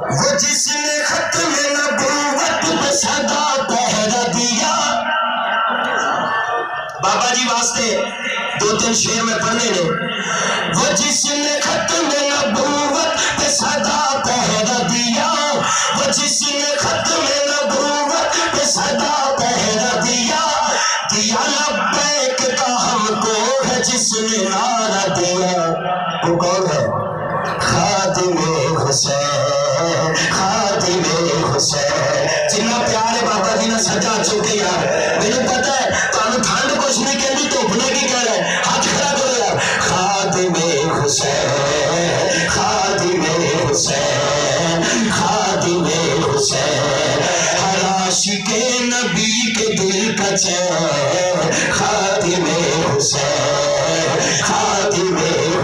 وہ جس نے ختم نبوت پہ صدا پہرا دیا. بابا جی واسطے دو تین شعر میں پڑھنے نے. وہ جس نے ختم نبوت پہ صدا پہرا دیا, وہ جس نے ختم نبوت پہ صدا پہرا دیا, دیا لبیک کا ہم کو ہے جس نے نعرہ دیا. وہ کون ہے؟ خادم حسین, خادم حسین. جنہ پیارے بابا جی نے سجا چکے یار. میرے پتہ ہے تانوں ٹھنڈ کچھ نہیں کہندی, دھوپ نے کی کہہ رہے, ہاتھ کھڑا کرو یار. خادم حسین, خادم حسین, خادم حسین, ہر عاشق نبی کے دل کا چین. خادم حسین, خادم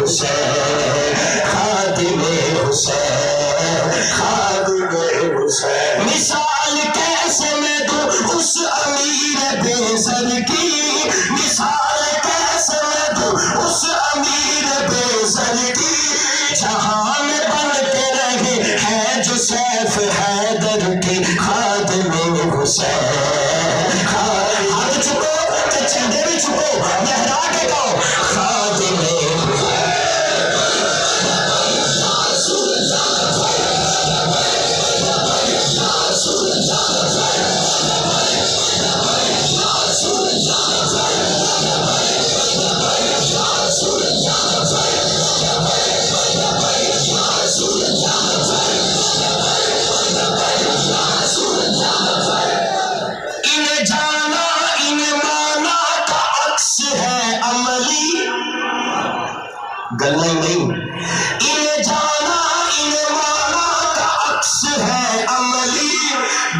حسین, خادم حسین, خادم حسین. مثال کیسے میں دوں اس امیر بے زر کی, مثال کیسے میں دوں اس امیر بے زر کی, جہاں میں بن کے رہے ہے جو سیف حیدر کی. خادم حسین, ہاتھ چکو تے چندے بھی چکو, لہرا کے گاؤ. خادم گلیں نہیں, انہیں جانا انہیں مانا کا عکس ہے عملی.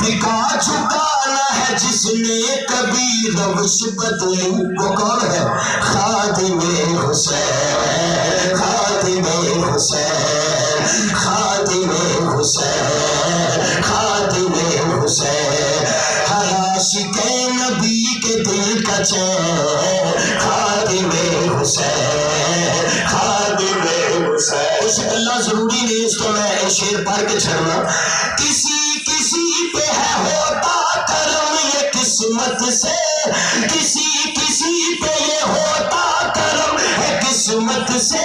دکھا چکانا ہے جس نے کبھی روش بدلی. وہ کون ہے؟ خادم حسین, خادم حسین, خادم حسین, خادم حسین, ہر عاشق نبی کے دل کا چین. خادم حسین, خادم حسین. کچھ اللہ ضروری نہیں, اس کو میں شعر پڑھ کے چھڑنا. کسی کسی پہ ہے ہوتا کرم یہ قسمت سے, کسی کسی پہ یہ ہوتا کرم ہے قسمت سے.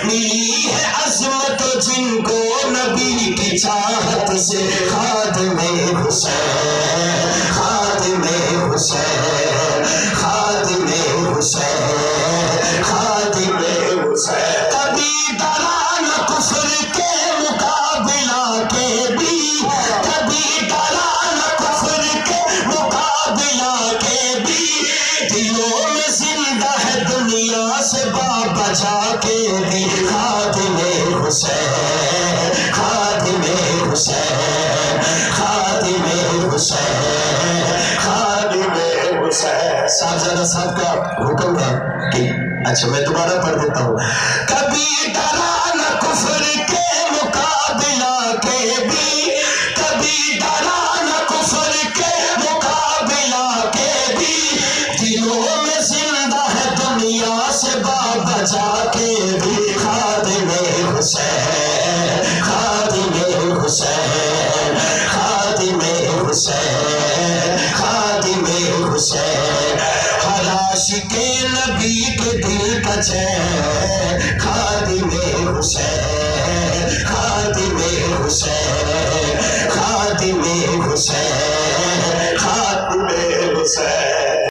ملی ہے عظمت جن کو نبی کی چاہت سے. خادم حسین, خادم حسین, خادم حسین, خادم حسین. کبھی ڈرا نہ کفر کے مقابلہ کے بھی, کبھی ڈرا نہ کفر کے مقابلہ کے بھی. دلوں میں زندہ ہے دنیا سے بچا کے بھی. خادم حسین, خادم حسین, خادم حسین, خادم حسین. صاحبزادہ صاحب کا حکم ہے کہ اچھا میں دوبارہ پڑھ دیتا ہوں. کبھی ڈرا نہ کفر کے مقابلہ کے بھی, کبھی ڈرا نہ کفر کے مقابلہ کے بھی. دلوں میں زندہ ہے دنیا سے بچا کے بھی. خادم حسین, خادم حسین, خادم حسین, خادم حسین, ہر عاشق نبی کے دل کا چین. خادم حسین, خادم حسین, خادم حسین, خادم حسین.